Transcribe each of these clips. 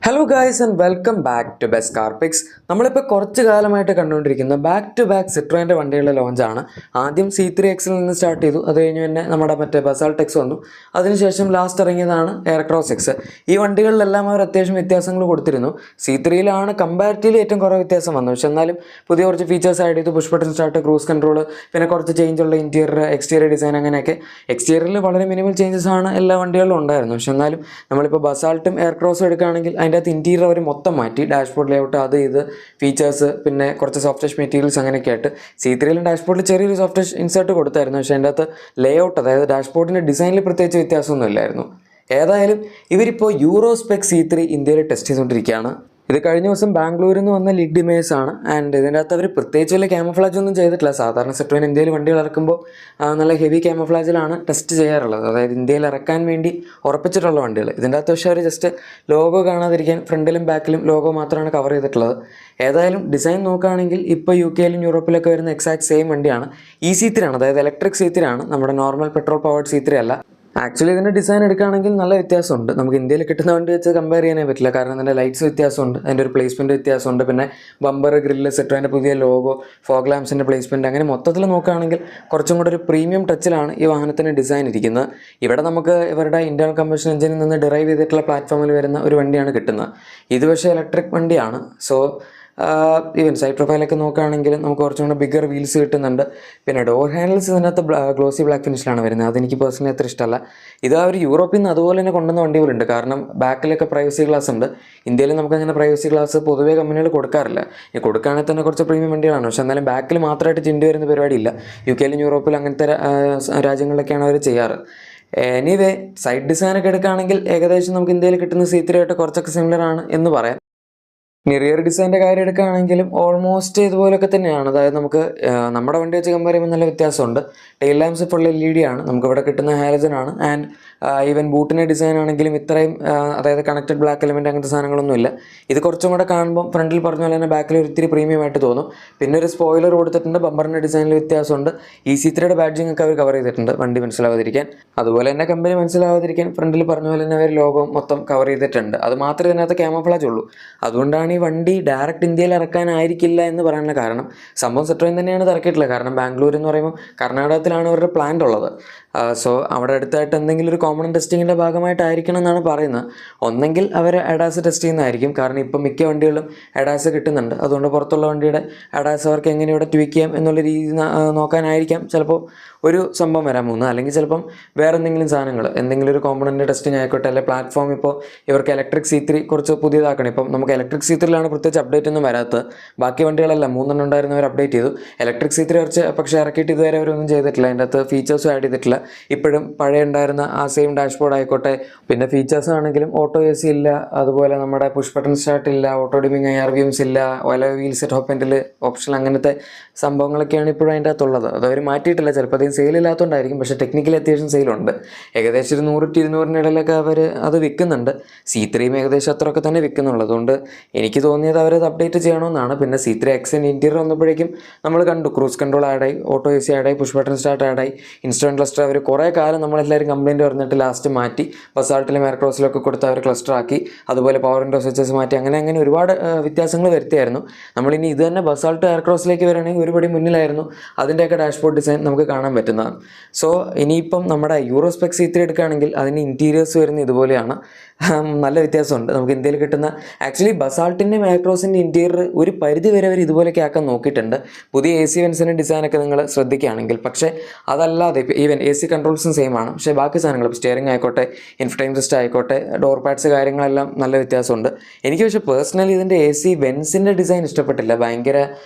Hello guys and welcome back to best car picks. നമ്മളിപ്പോൾ കുറച്ച് കാലമായിട്ട് കണ്ടുകൊണ്ടിരിക്കുന്ന ബാക്ക് ടു ബാക്ക് സിട്രോയിൻ്റെ വണ്ടികളുടെ ലോഞ്ചാണ്. ആദ്യം C3 Xൽ നിന്ന് സ്റ്റാർട്ട് ചെയ്തു, അത് കഴിഞ്ഞ് പിന്നെ നമ്മുടെ മറ്റേ ബസാൾട്ട് എക്സ് വന്നു. അതിനുശേഷം ലാസ്റ്റ് ഇറങ്ങിയതാണ് എയർക്രോസ് എക്സ്. ഈ വണ്ടികളിലെല്ലാം അവർ അത്യാവശ്യം വ്യത്യാസങ്ങൾ കൊടുത്തിരുന്നു. C3യിലാണ് കമ്പാരിറ്റീവ്ലി ഏറ്റവും കുറവ് വ്യത്യാസം വന്നു. പക്ഷെ എന്നാലും പുതിയ കുറച്ച് ഫീച്ചേഴ്സ് ആഡ് ചെയ്തു. Push button start, cruise control, പിന്നെ കുറച്ച് ചേഞ്ച് ഉള്ള ഇൻറ്റീരിയർ എക്സ്റ്റീരിയർ ഡിസൈൻ, അങ്ങനെയൊക്കെ. എക്സ്റ്റീരിയറിൽ വളരെ മിനിമൽ ചേഞ്ചസ് ആണ് എല്ലാ വണ്ടികളിലും ഉണ്ടായിരുന്നു. പക്ഷെ എന്നാലും നമ്മളിപ്പോൾ ബസാൾട്ടും എയർക്രോസും എടുക്കുകയാണെങ്കിൽ അതിൻ്റെ അകത്ത് ഇൻറ്റീരിയർ അവർ മൊത്തം മാറ്റി. ഡാഷ്ബോർഡ് ലേഔട്ട്, അത് ഇത് ഫീച്ചേഴ്സ്, പിന്നെ കുറച്ച് സോഫ്റ്റ് ടച്ച് മെറ്റീരിയൽസ്, അങ്ങനെയൊക്കെ ആയിട്ട്. C3യിലും ഡാഷ്ബോർഡിൽ ചെറിയൊരു സോഫ്റ്റ് ടച്ച് ഇൻസേർട്ട് കൊടുത്തായിരുന്നു. പക്ഷേ അതിൻ്റെ അകത്ത് ലേഔട്ട്, അതായത് ഡാഷ്ബോർഡിൻ്റെ ഡിസൈനിൽ പ്രത്യേകിച്ച് വ്യത്യാസമൊന്നും ഇല്ലായിരുന്നു. ഏതായാലും ഇവരിപ്പോൾ യൂറോ സ്പെക് C3 ഇന്ത്യയിൽ ടെസ്റ്റ് ചെയ്തുകൊണ്ടിരിക്കുകയാണ്. ഇത് കഴിഞ്ഞ ദിവസം ബാംഗ്ലൂരിൽ നിന്ന് വന്ന ലീഗ് ഡിമേഴ്സ് ആണ്. ആൻഡ് ഇതിൻ്റെ അകത്ത് അവർ പ്രത്യേകിച്ച് വലിയ ക്യാമഫ്ലാജ് ഒന്നും ചെയ്തിട്ടില്ല. സാധാരണ സിട്രോയിൻ ഇന്ത്യയിൽ വണ്ടികൾ ഇറക്കുമ്പോൾ നല്ല ഹെവി ക്യാമഫ്ലാജിലാണ് ടെസ്റ്റ് ചെയ്യാറുള്ളത്, അതായത് ഇന്ത്യയിൽ ഇറക്കാൻ വേണ്ടി ഉറപ്പിച്ചിട്ടുള്ള വണ്ടികൾ. ഇതിൻ്റെ അകത്ത് പക്ഷേ അവർ ജസ്റ്റ് ലോഗോ കാണാതിരിക്കാൻ ഫ്രണ്ടിലും ബാക്കിലും ലോഗോ മാത്രമാണ് കവർ ചെയ്തിട്ടുള്ളത്. ഏതായാലും ഡിസൈൻ നോക്കുകയാണെങ്കിൽ ഇപ്പോൾ UK-യിലും യൂറോപ്പിലൊക്കെ വരുന്ന എക്സാക്ട് സെയിം വണ്ടിയാണ്. ഈ C3 ആണ്, അതായത് ഇലക്ട്രിക് C3 ആണ്, നമ്മുടെ നോർമൽ പെട്രോൾ പവർഡ് C3 അല്ല. ആക്ച്വലി ഇതിൻ്റെ ഡിസൈൻ എടുക്കുകയാണെങ്കിൽ നല്ല വ്യത്യാസമുണ്ട്. നമുക്ക് ഇന്ത്യയിൽ കിട്ടുന്ന വണ്ടി വെച്ച് കമ്പയർ ചെയ്യാനേ പറ്റില്ല. കാരണം അതിൻ്റെ ലൈറ്റ്സ് വ്യത്യാസമുണ്ട്, അതിൻ്റെ ഒരു പ്ലേസ്മെൻറ്റ് വ്യത്യാസമുണ്ട്, പിന്നെ ബമ്പർ, ഗ്രില്ല്, സിട്രോയിൻ്റെ പുതിയ ലോഗോ, ഫോഗ് ലാംപ്സിൻ്റെ പ്ലേസ്മെൻറ്റ്, അങ്ങനെ മൊത്തത്തിൽ നോക്കുകയാണെങ്കിൽ കുറച്ചും കൂടെ ഒരു പ്രീമിയം ടച്ചിലാണ് ഈ വാഹനത്തിൻ്റെ ഡിസൈൻ ഇരിക്കുന്നത്. ഇവിടെ നമുക്ക് ഇവരുടെ ഇൻറ്റേർണൽ കമ്പഷൻ എഞ്ചിനിൽ നിന്ന് ഡിറൈവ് ചെയ്തിട്ടുള്ള പ്ലാറ്റ്ഫോമിൽ വരുന്ന ഒരു വണ്ടിയാണ് കിട്ടുന്നത്. ഇത് പക്ഷേ ഇലക്ട്രിക് വണ്ടിയാണ്. സോ ഈവൻ സൈഡ് പ്രൊഫൈലൊക്കെ നോക്കുകയാണെങ്കിൽ നമുക്ക് കുറച്ചും കൂടെ ബിഗർ വീൽസ് കിട്ടുന്നുണ്ട്. പിന്നെ ഡോർ ഹാൻഡിൽസ് ഇതിനകത്ത് ഗ്ലോസി ബ്ലാക്ക് ഫിനിഷിലാണ് വരുന്നത്. അതെനിക്ക് പേഴ്സണലി അത്ര ഇഷ്ടമല്ല. ഇത് ആ ഒരു യൂറോപ്പിൽ നിന്ന് അതുപോലെ തന്നെ കൊണ്ടുവന്ന വണ്ടികളുണ്ട്. കാരണം ബാക്കിലൊക്കെ പ്രൈവസി ഗ്ലാസ് ഉണ്ട്. ഇന്ത്യയിൽ നമുക്കങ്ങനെ പ്രൈവസി ഗ്ലാസ് പൊതുവേ കമ്പനികൾ കൊടുക്കാറില്ല. ഈ കൊടുക്കുകയാണെങ്കിൽ തന്നെ കുറച്ച് പ്രീമിയം വണ്ടികളാണ്. പക്ഷേ എന്നാലും ബാക്കിൽ മാത്രമായിട്ട് ചിണ്ടി വരുന്ന പരിപാടിയില്ല. UK-യിലും യൂറോപ്പിലും അങ്ങനത്തെ രാജ്യങ്ങളിലൊക്കെയാണ് അവർ ചെയ്യാറ്. എനിവേ, സൈഡ് ഡിസൈനൊക്കെ എടുക്കുകയാണെങ്കിൽ ഏകദേശം നമുക്ക് ഇന്ത്യയിൽ കിട്ടുന്ന C3 ആയിട്ട് കുറച്ചൊക്കെ സിമിലർ ആണ് എന്ന് പറയാം. ഇനി റിയർ ഡിസൈൻ്റെ കാര്യം എടുക്കുകയാണെങ്കിലും ഓൾമോസ്റ്റ് ഇതുപോലൊക്കെ തന്നെയാണ്. അതായത് നമുക്ക് നമ്മുടെ വണ്ടി വെച്ച് കമ്പയർ ചെയ്യുമ്പോൾ നല്ല വ്യത്യാസമുണ്ട്. ടെയിൽ ലാംപ്സ് ഫുൾ LED ആണ്, നമുക്കിവിടെ കിട്ടുന്ന ഹാലജൻ ആണ്. ആൻഡ് ഈവൻ ബൂട്ടിൻ്റെ ഡിസൈൻ ആണെങ്കിലും ഇത്രയും അതായത് കണക്റ്റഡ് ബ്ലാക്ക് എലമെൻറ്റ് അങ്ങനത്തെ സാധനങ്ങളൊന്നുമില്ല. ഇത് കുറച്ചും കൂടെ കാണുമ്പോൾ ഫ്രണ്ടിൽ പറഞ്ഞ പോലെ തന്നെ ബാക്കിൽ ഒരു ഇത്തിരി പ്രീമിയം ആയിട്ട് തോന്നും. പിന്നെ ഒരു സ്പോയിലർ കൊടുത്തിട്ടുണ്ട്, ബമ്പറിൻ്റെ ഡിസൈനിൽ വ്യത്യാസമുണ്ട്. ഈ C3യുടെ ബാഡ്ജിങ് ഒക്കെ അവർ കവർ ചെയ്തിട്ടുണ്ട് വണ്ടി മനസ്സിലാവാതിരിക്കാൻ. അതുപോലെ തന്നെ കമ്പനി മനസ്സിലാവാതിരിക്കാൻ ഫ്രണ്ടിൽ പറഞ്ഞ പോലെ തന്നെ അവർ ലോഗോ മൊത്തം കവർ ചെയ്തിട്ടുണ്ട്. അത് മാത്രമേ ഇതിനകത്ത് ക്യാമഫ്ലാജ് ഉള്ളൂ. അതുകൊണ്ടാണ് ഈ വണ്ടി ഡയറക്റ്റ് ഇന്ത്യയിൽ ഇറക്കാനായിരിക്കില്ല എന്ന് പറയാനുള്ള കാരണം. സംഭവം സിട്രോയിൻ തന്നെയാണ് ഇറക്കിയിട്ടുള്ളത്. കാരണം ബാംഗ്ലൂർ എന്ന് പറയുമ്പോൾ കർണാടകത്തിലാണ് അവരുടെ പ്ലാന്റ് ഉള്ളത്. സോ അവിടെ അടുത്തായിട്ട് എന്തെങ്കിലും ഒരു കോമൺ ടെസ്റ്റിങ്ങിൻ്റെ ഭാഗമായിട്ടായിരിക്കണം എന്നാണ് പറയുന്നത്. ഒന്നെങ്കിൽ അവർ അഡാസ് ടെസ്റ്റ് ചെയ്യുന്നതായിരിക്കും. കാരണം ഇപ്പം മിക്ക വണ്ടികളും അഡാസ് കിട്ടുന്നുണ്ട്. അതുകൊണ്ട് പുറത്തുള്ള വണ്ടിയുടെ അഡാസ് അവർക്ക് എങ്ങനെ ഇവിടെ ട്വീക്ക് ചെയ്യാം എന്നുള്ള രീതി നോക്കാനായിരിക്കാം ചിലപ്പോൾ ഒരു സംഭവം വരാൻ പോകുന്നത്. അല്ലെങ്കിൽ ചിലപ്പം വേറെ എന്തെങ്കിലും സാധനങ്ങൾ, എന്തെങ്കിലും ഒരു കോമ്പണൻ്റ് ടെസ്റ്റിംഗ് ആയിക്കോട്ടെ, അല്ലെങ്കിൽ പ്ലാറ്റ്ഫോം. ഇപ്പോൾ ഇവർക്ക് ഇലക്ട്രിക് C3 കുറച്ച് പുതിയതാക്കണം. ഇപ്പം നമുക്ക് ഇലക്ട്രിക് C3യിലാണ് പ്രത്യേകിച്ച് അപ്ഡേറ്റ് ഒന്നും വരാത്തത്. ബാക്കി വണ്ടികളെല്ലാം 3 ഉണ്ടായിരുന്നവർ അപ്ഡേറ്റ് ചെയ്തു. ഇലക്ട്രിക് C3 പക്ഷേ ഇറക്കിയിട്ട് ഇതുവരെ അവരൊന്നും ചെയ്തിട്ടില്ല. അതിൻ്റെ അകത്ത് ഫീച്ചേഴ്സും ആഡ് ചെയ്തിട്ടില്ല. ഇപ്പോഴും പഴയ ഉണ്ടായിരുന്ന ആ സെയിം ഡാഷ്ബോർഡ് ആയിക്കോട്ടെ, പിന്നെ ഫീച്ചേഴ്സ് ആണെങ്കിലും ഓട്ടോ AC ഇല്ല, അതുപോലെ നമ്മുടെ പുഷ് ബട്ടൺ സ്റ്റാർട്ട് ഇല്ല, ഓട്ടോ ഡിമിങ് IR വ്യൂംസ് ഇല്ല, വീൽസ് ടോപ്പ് എൻഡിൽ ഓപ്ഷൻ, അങ്ങനത്തെ സംഭവങ്ങളൊക്കെയാണ് ഇപ്പോഴും അതിൻ്റെ അകത്തുള്ളത്. അത് അവർ മാറ്റിയിട്ടില്ല. ചിലപ്പോൾ അധികം സെയിൽ ഇല്ലാത്തതുകൊണ്ടായിരിക്കും. പക്ഷേ ടെക്നിക്കലി അത്യാവശ്യം സെയിലുണ്ട്. ഏകദേശം ഒരു 100-200 ഇടയിലൊക്കെ അവർ അത് വിൽക്കുന്നുണ്ട്. C3യും ഏകദേശം അത്രയൊക്കെ തന്നെ വിൽക്കുന്നുള്ളൂ. അതുകൊണ്ട് എനിക്ക് തോന്നിയത് അവരത് അപ്ഡേറ്റ് ചെയ്യണമെന്നാണ്. പിന്നെ C3 Xൻ്റെ ഇൻറ്റീരിയർ വന്നപ്പോഴേക്കും നമ്മൾ കണ്ടു, ക്രൂസ് കൺട്രോൾ ആഡായി, ഓട്ടോ AC ആഡായി, പുഷ് ബട്ടൺ സ്റ്റാർട്ട് ആഡായി, ഇൻസ്ട്രുമെൻറ്റ് ക്ലസ്റ്റർ അവർ കുറേ കാലം നമ്മളെല്ലാവരും കംപ്ലയിൻറ്റ് പറഞ്ഞിട്ട് ലാസ്റ്റ് മാറ്റി. ബസാൾട്ടിലും എയർക്രോസിലും ഒക്കെ കൊടുത്ത് അവർ ക്ലസ്റ്റർ ആക്കി. അതുപോലെ പവർ വിൻഡോ സ്വിച്ചസ് മാറ്റി. അങ്ങനെ ഒരുപാട് വ്യത്യാസങ്ങൾ വരുത്തിയായിരുന്നു. നമ്മളിനി ഇത് തന്നെ ബസാൾട്ട് എയർക്രോസിലേക്ക് വരികയാണെങ്കിൽ ഒരുപടി മുന്നിലായിരുന്നു അതിൻ്റെയൊക്കെ ഡാഷ്ബോർഡ് ഡിസൈൻ നമുക്ക് കാണാൻ പറ്റുന്നതാണ്. സോ ഇനിയിപ്പം നമ്മുടെ യൂറോ സ്പെക് C3 എടുക്കുകയാണെങ്കിൽ അതിന് ഇൻറ്റീരിയേഴ്സ് വരുന്ന ഇതുപോലെയാണ്. നല്ല വ്യത്യാസമുണ്ട്. നമുക്ക് ഇന്ത്യയിൽ കിട്ടുന്ന ആക്ച്വലി ബസാൾട്ടിൻ്റെയും എയർക്രോസിൻ്റെ ഇൻറ്റീരിയർ ഒരു പരിധി വരെ അവർ ഇതുപോലെയൊക്കെ ആക്കാൻ നോക്കിയിട്ടുണ്ട്. പുതിയ AC വെൻസിൻ്റെ ഡിസൈനൊക്കെ നിങ്ങൾ ശ്രദ്ധിക്കുകയാണെങ്കിൽ. പക്ഷേ അതല്ലാതെ ഇപ്പോൾ ഈവൻ AC കൺട്രോൾസും സെയിം ആണ്. പക്ഷേ ബാക്കി സാധനങ്ങൾ, സ്റ്റിയറിംഗ് ആയിക്കോട്ടെ, ഇൻഫർടൈൻ സിസ്റ്റം ആയിക്കോട്ടെ, ഡോർ പാഡ്സ്, കാര്യങ്ങളെല്ലാം നല്ല വ്യത്യാസമുണ്ട്. എനിക്ക് പക്ഷേ പേഴ്സണലി ഇതിൻ്റെ AC വെൻസിൻ്റെ ഡിസൈൻ ഇഷ്ടപ്പെട്ടില്ല. ഭയങ്കര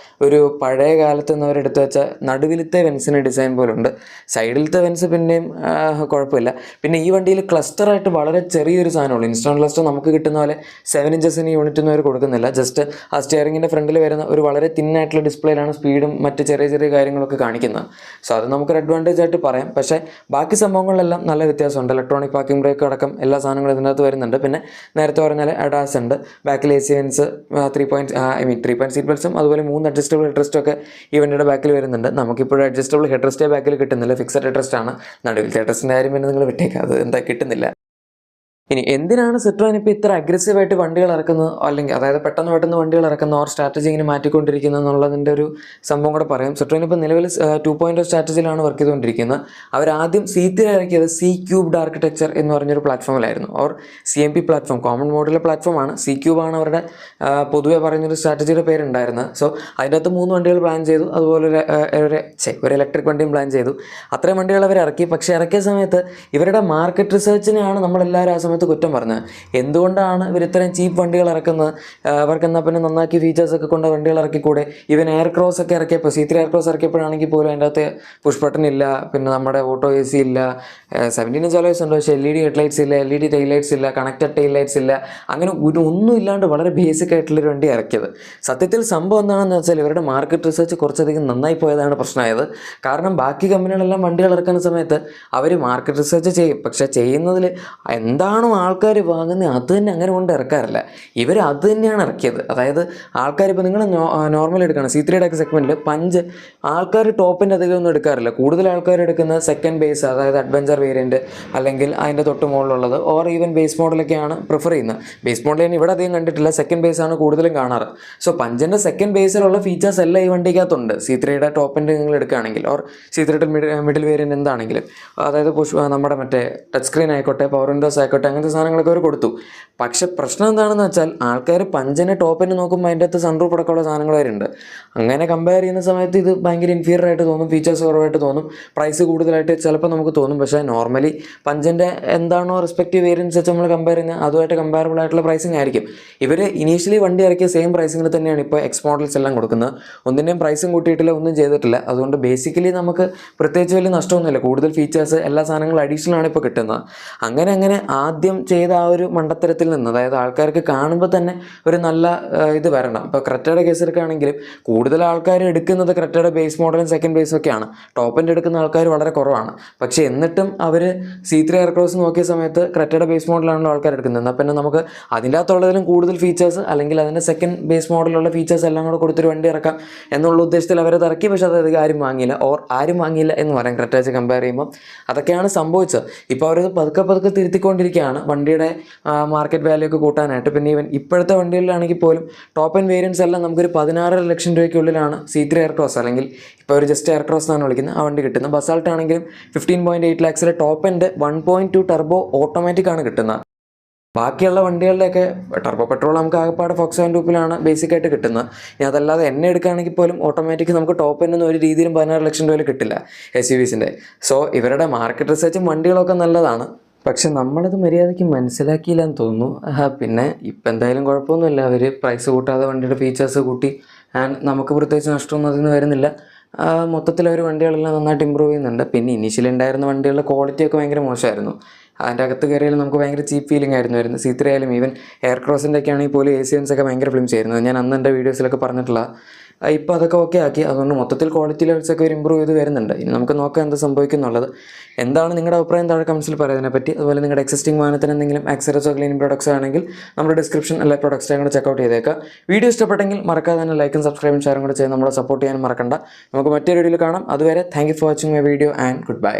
ഒരു പഴയ കാലത്ത് നിന്ന് അവരെടുത്ത് വെച്ച നടുവിലത്തെ വെൻസിൻ്റെ ഡിസൈൻ പോലുണ്ട്. സൈഡിലത്തെ വെൻസ് പിന്നെയും കുഴപ്പമില്ല. പിന്നെ ഈ വണ്ടിയിൽ ക്ലസ്റ്ററായിട്ട് വളരെ ചെറിയൊരു സാധനമുള്ളൂ. ഇൻസ്റ്റോൺ ക്ലസ്റ്റർ നമുക്ക് കിട്ടുന്ന പോലെ 7 ഇഞ്ചസിന് യൂണിറ്റ് ഒന്നും അവർ കൊടുക്കുന്നില്ല. ജസ്റ്റ് ആ സ്റ്റിയറിങ്ങിൻ്റെ ഫ്രണ്ടിൽ വരുന്ന ഒരു വളരെ തിന്നായിട്ടുള്ള ഡിസ്പ്ലേയിലാണ് സ്പീഡും മറ്റ് ചെറിയ ചെറിയ കാര്യങ്ങളൊക്കെ കാണിക്കുന്നത്. സോ അത് നമുക്കൊരു അഡ്വാൻറ്റേജ് ആയിട്ട് പറയാം. പക്ഷേ ബാക്കി സംഭവങ്ങളിലെല്ലാം നല്ല വ്യത്യാസമുണ്ട്. ഇലക്ട്രോണിക് പാർക്കിംഗ് ബ്രേക്ക് അടക്കം എല്ലാ സാധനങ്ങളും ഇതിനകത്ത് വരുന്നുണ്ട്. പിന്നെ നേരത്തെ പറഞ്ഞാൽ അഡാസ് ഉണ്ട്, ബാക്കിൽ AC വെൻസ്, 3 സീറ്റ് ബെൽറ്റ്സും അതുപോലെ 3 അഡ്ജസ്റ്റബിൾ ഹെഡ് റെസ്റ്റും ഒക്കെ ഈ വണ്ടിയുടെ ബാക്കിൽ വരുന്നുണ്ട്. നമുക്കിപ്പോഴും അഡ്ജസ്റ്റബിൾ ഹെഡ് റെസ്റ്റേ ബാക്കിൽ കിട്ടുന്നില്ല, ഫിക്സഡ് ഹെഡ് റെസ്റ്റ് ആണ്. നടുവിലത്തെ ഹെഡ് റെസ്റ്റിൻ്റെ കാര്യം പിന്നെ നിങ്ങൾ വിട്ടേക്കാം, അത് എന്താ കിട്ടുന്നില്ല. ഇനി എന്തിനാണ് സിട്രോൻ ഇപ്പോൾ ഇത്ര അഗ്രസീവായിട്ട് വണ്ടികൾ ഇറക്കുന്നത്, അല്ലെങ്കിൽ അതായത് പെട്ടെന്ന് വണ്ടികൾ ഇറക്കുന്ന ഓർ സ്ട്രാറ്റജി ഇങ്ങനെ മാറ്റിക്കൊണ്ടിരിക്കുന്നത് എന്നുള്ളതിൻ്റെ ഒരു സംഭവം കൂടെ പറയാം. സിട്രോൻ ഇപ്പോൾ നിലവിൽ 2.0 സ്ട്രാറ്റജിയിലാണ് വർക്ക് ചെയ്തുകൊണ്ടിരിക്കുന്നത്. അവരാദ്യം C3 ഇറക്കിയത് C ക്യൂബ്ഡ് ആർക്കിടെക്ചർ എന്ന് പറഞ്ഞൊരു പ്ലാറ്റ്ഫോമിലായിരുന്നു, or CMP platform, common modular പ്ലാറ്റ്ഫോമാണ്. C ക്യൂബാണ് അവരുടെ പൊതുവെ പറയുന്നൊരു സ്ട്രാറ്റജിയുടെ പേരുണ്ടായിരുന്നത്. സോ അതിൻ്റെ അകത്ത് 3 വണ്ടികൾ പ്ലാൻ ചെയ്തു, അതുപോലെ ഒരു ഇലക്ട്രിക് വണ്ടിയും പ്ലാൻ ചെയ്തു. അത്രയും വണ്ടികൾ അവർ ഇറക്കി. പക്ഷേ ഇറക്കിയ സമയത്ത് ഇവരുടെ മാർക്കറ്റ് റിസർച്ചിനെയാണ് നമ്മളെല്ലാവരും ആ സമയത്ത് കുറ്റം പറഞ്ഞത്. എന്തുകൊണ്ടാണ് ഇവർ ഇത്രയും ചീപ്പ് വണ്ടികൾ ഇറക്കുന്നത്, അവർക്ക് എന്നാൽ പിന്നെ നന്നാക്കി ഫീച്ചേഴ്സൊക്കെ കൊണ്ട് വണ്ടികൾ ഇറക്കിക്കൂടെ. ഇവൻ എയർ ക്രോസ് ഒക്കെ ഇറക്കിയപ്പോൾ C3 എയർ ക്രോസ് ഇറക്കിയപ്പോഴാണെങ്കിൽ പോലും അതിൻ്റെ അകത്ത് പുഷ് ബട്ടൺ ഇല്ല, പിന്നെ നമ്മുടെ ഓട്ടോ AC ഇല്ല, 17 ഇഞ്ച് അലോയ്സ് ഉണ്ട്, പക്ഷേ LED ഹെഡ്ലൈറ്റ്സ് ഇല്ല, LED ടെയിൽ ലൈറ്റ്സ് ഇല്ല, കണക്റ്റഡ് ടെയിൽ ലൈറ്റ്സ് ഇല്ല, അങ്ങനെ ഒന്നും ഇല്ലാണ്ട് വളരെ ബേസിക് ആയിട്ടുള്ളൊരു വണ്ടി ഇറക്കിയത്. സത്യത്തിൽ സംഭവം എന്താണെന്ന് വെച്ചാൽ ഇവരുടെ മാർക്കറ്റ് റിസർച്ച് കുറച്ചധികം നന്നായി പോയതാണ് പ്രശ്നമായത്. കാരണം ബാക്കി കമ്പനികളെല്ലാം വണ്ടികൾ ഇറക്കുന്ന സമയത്ത് അവർ മാർക്കറ്റ് റിസർച്ച് ചെയ്യും, പക്ഷേ ചെയ്യുന്നതിൽ എന്താണോ ആൾക്കാർ വാങ്ങുന്നത് അത് തന്നെ അങ്ങനെ കൊണ്ട് ഇറക്കാറില്ല. ഇവർ അത് തന്നെയാണ് ഇറക്കിയത്. അതായത് ആൾക്കാർ ഇപ്പോൾ നിങ്ങൾ നോർമൽ എടുക്കുകയാണ് C3യുടെ ഒക്കെ സെഗ്മെൻറ്റിൽ പഞ്ച് ആൾക്കാർ ടോപ്പിൻ്റെ അധികം ഒന്നും എടുക്കാറില്ല. കൂടുതൽ ആൾക്കാർ എടുക്കുന്നത് സെക്കൻഡ് ബേസ്, അതായത് അഡ്വഞ്ചർ വേരിയൻറ്റ്, അല്ലെങ്കിൽ അതിൻ്റെ തൊട്ട് മുകളിലുള്ളത്, ഓർ ഈവൻ ബേസ് മോഡലൊക്കെയാണ് പ്രിഫർ ചെയ്യുന്നത്. ബേസ് മോഡൽ ഞാൻ ഇവിടെ അധികം കണ്ടിട്ടില്ല, സെക്കൻഡ് ബേസാണ് കൂടുതലും കാണാറ്. സോ പഞ്ചിൻ്റെ സെക്കൻഡ് ബേസിലുള്ള ഫീച്ചേഴ്സ് എല്ലാം ഈ വണ്ടിക്കകത്തുണ്ട്. C3യുടെ ടോപ്പിൻ്റെ നിങ്ങൾ എടുക്കുകയാണെങ്കിൽ, ഓർ C3യുടെ മിഡിൽ വേരിയൻറ്റ് എന്താണെങ്കിലും, അതായത് നമ്മുടെ മറ്റേ ടച്ച് സ്ക്രീൻ ആയിക്കോട്ടെ, പവർ വിൻഡോസ് ആയിക്കോട്ടെ, അങ്ങനത്തെ സാധനങ്ങളൊക്കെ അവർ കൊടുത്തു. പക്ഷെ പ്രശ്നം എന്താണെന്ന് വെച്ചാൽ ആൾക്കാർ പഞ്ചിനെ ടോപ്പിന് നോക്കുമ്പോൾ അതിൻ്റെ അകത്ത് സൺറൂഫ് അടക്കമുള്ള സാധനങ്ങൾ വരുന്നുണ്ട്. അങ്ങനെ കമ്പയർ ചെയ്യുന്ന സമയത്ത് ഇത് ഭയങ്കര ഇൻഫീരിയർ ആയിട്ട് തോന്നും, ഫീച്ചേഴ്സ് കുറവായിട്ട് തോന്നും, പ്രൈസ് കൂടുതലായിട്ട് ചിലപ്പോൾ നമുക്ക് തോന്നും. പക്ഷേ നോർമലി പഞ്ചിൻ്റെ എന്താണോ റെസ്പെക്റ്റീവ് വേരിയൻസ് വെച്ച് നമ്മൾ കമ്പയർ ചെയ്യുന്നത് അതുമായിട്ട് കമ്പയറബിൾ ആയിട്ടുള്ള പ്രൈസിങ് ആയിരിക്കും. ഇവർ ഇനീഷ്യലി വണ്ടി ഇറക്കിയ സെയിം പ്രൈസിങ്ങിൽ തന്നെയാണ് ഇപ്പോൾ എക്സ് മോഡൽസ് എല്ലാം കൊടുക്കുന്നത്. ഒന്നിൻ്റെയും പ്രൈസും കൂട്ടിയിട്ടില്ല, ഒന്നും ചെയ്തിട്ടില്ല. അതുകൊണ്ട് ബേസിക്കലി നമുക്ക് പ്രത്യേകിച്ച് വലിയ നഷ്ടമൊന്നുമില്ല. കൂടുതൽ ഫീച്ചേഴ്സ് എല്ലാ സാധനങ്ങളും അഡീഷണൽ ആണ് ഇപ്പോൾ കിട്ടുന്നത്. അങ്ങനെ ആദ്യം ചെയ്ത ആ ഒരു മണ്ടത്തരത്തിൽ നിന്ന്, അതായത് ആൾക്കാർക്ക് കാണുമ്പോൾ തന്നെ ഒരു നല്ല ഇത് വരണം. ഇപ്പോൾ ക്രെറ്റയുടെ കേസ് എടുക്കുകയാണെങ്കിലും കൂടുതൽ ആൾക്കാർ എടുക്കുന്നത് ക്രെറ്റയുടെ ബേസ് മോഡലും സെക്കൻഡ് ബേസും ഒക്കെയാണ്. ടോപ്പിൻ്റെ എടുക്കുന്ന ആൾക്കാർ വളരെ കുറവാണ്. പക്ഷേ എന്നിട്ടും അവർ C3 എയർ ക്രോസ് നോക്കിയ സമയത്ത് ക്രെറ്റയുടെ ബേസ് മോഡലാണല്ലോ ആൾക്കാർ എടുക്കുന്നത്. എന്നാൽ പിന്നെ നമുക്ക് അതിൻ്റെ അകത്തുള്ളതിലും കൂടുതൽ ഫീച്ചേഴ്സ്, അല്ലെങ്കിൽ അതിൻ്റെ സെക്കൻഡ് ബേസ് മോഡലുള്ള ഫീച്ചേഴ്സ് എല്ലാം കൂടെ കൊടുത്തൊരു വണ്ടി ഇറക്കാം എന്നുള്ള ഉദ്ദേശത്തിൽ അവരത് ഇറക്കി. പക്ഷേ അത് ആരും വാങ്ങിയില്ല, ആരും വാങ്ങിയില്ല എന്ന് പറയാം ക്രെറ്റ വെച്ച് കമ്പയർ ചെയ്യുമ്പോൾ. അതൊക്കെയാണ് സംഭവിച്ചത്. ഇപ്പോൾ അവരത് പതുക്കെ തിരുത്തിക്കൊണ്ടിരിക്കുകയാണ് വണ്ടിയുടെ മാർക്കറ്റ് വാല്യൂ ഒക്കെ കൂട്ടാനായിട്ട്. പിന്നെ ഈവൻ ഇപ്പോഴത്തെ വണ്ടികളിലാണെങ്കിൽ പോലും ടോപ്പ് ആൻഡ് വേരിയൻസ് എല്ലാം നമുക്കൊരു 16.5 ലക്ഷം രൂപയ്ക്കുള്ളിലാണ് C3 എയർ ക്രോസ്, അല്ലെങ്കിൽ ഇപ്പോൾ ഒരു ജസ്റ്റ് എയർ ക്രോസ് എന്നാണ് വിളിക്കുന്നത്, ആ വണ്ടി കിട്ടുന്നത്. ബസാൾട്ട് ആണെങ്കിലും 15.8 ലാക്സിലെ ടോപ്പ് എൻഡ് 1.2 ടർബോ ഓട്ടോമാറ്റിക് ആണ് കിട്ടുന്നത്. ബാക്കിയുള്ള വണ്ടികളിലൊക്കെ ടർബോ പെട്രോൾ നമുക്ക് ആകെപ്പാട് ഫോക്സ് വാൻ ടൂപ്പിലാണ് ബേസിക്കായിട്ട് കിട്ടുന്നത്. ഇനി അതല്ലാതെ എണ്ണ എടുക്കുകയാണെങ്കിൽ പോലും ഓട്ടോമാറ്റിക് നമുക്ക് ടോപ്പ് എൻഡൊന്നും ഒരു രീതിയിലും 16 ലക്ഷം രൂപയിൽ കിട്ടില്ല SUVസിൻ്റെ. സോ ഇവരുടെ മാർക്കറ്റ് റിസർച്ചും വണ്ടികളൊക്കെ നല്ലതാണ്. പക്ഷെ നമ്മളത് മര്യാദയ്ക്ക് മനസ്സിലാക്കിയില്ലെന്ന് തോന്നുന്നു. പിന്നെ ഇപ്പം എന്തായാലും കുഴപ്പമൊന്നുമില്ല, അവർ പ്രൈസ് കൂട്ടാതെ വണ്ടിയുടെ ഫീച്ചേഴ്സ് കൂട്ടി, ആൻഡ് നമുക്ക് പ്രത്യേകിച്ച് നഷ്ടമൊന്നും അതിൽ നിന്ന് വരുന്നില്ല. മൊത്തത്തിൽ അവർ വണ്ടികളെല്ലാം നന്നായിട്ട് ഇമ്പ്രൂവ് ചെയ്യുന്നുണ്ട്. പിന്നെ ഇനീഷ്യലി ഉണ്ടായിരുന്ന വണ്ടികളുടെ ക്വാളിറ്റിയൊക്കെ ഭയങ്കര മോശമായിരുന്നു. അതിൻ്റെ അകത്ത് കയറിയാലും നമുക്ക് ഭയങ്കര ചീപ്പ് ഫീലിംഗ് ആയിരുന്നു വരുന്നത്. C3 ആയാലും ഈവൻ എയർ ക്രോസിൻ്റെ ഒക്കെ ആണെങ്കിൽ പോലും AC ഒക്കെ ഭയങ്കര ഫ്ലിംസ് ആയിരുന്നു. ഞാൻ അന്ന് എൻ്റെ വീഡിയോസിലൊക്കെ പറഞ്ഞിട്ടുള്ള. ഇപ്പോൾ അതൊക്കെ ഓക്കെ ആക്കി. അതുകൊണ്ട് മൊത്തത്തിൽ ക്വാളിറ്റി ലെവൽസൊക്കെ ഒരു ഇമ്പ്രൂവ് ചെയ്ത് വരുന്നുണ്ട്. ഇനി നമുക്ക് നോക്കാം എന്ത് സംഭവിക്കുന്നുള്ളത്. എന്താണ് നിങ്ങളുടെ അഭിപ്രായം താഴെ കമൻസിൽ പറയുന്നതിനെപ്പറ്റി. അതുപോലെ നിങ്ങളുടെ എക്സിസ്റ്റിംഗ് വാഹനത്തിന് എന്തെങ്കിലും ആക്സറീസോ ക്ലീനിങ് പ്രോഡക്ട്സ് ആണെങ്കിൽ നമ്മുടെ ഡിസ്ക്രിപ്ഷൻ എല്ലാ പ്രോഡക്റ്റ്സും കൂടെ ചെക്കൗട്ട് ചെയ്തേക്കാം. വീഡിയോ ഇഷ്ടപ്പെട്ടെങ്കിൽ മറക്കാതെ തന്നെ ലൈക്കും സബ്സ്ക്രൈബും ഷെയറും കൂടെ ചെയ്ത് നമ്മളെ സപ്പോർട്ട് ചെയ്യാനും മറക്കണ്ട. നമുക്ക് മറ്റൊരു വീഡിയോയിൽ കാണാം. അതുവരെ thank you for watching my video and good bye.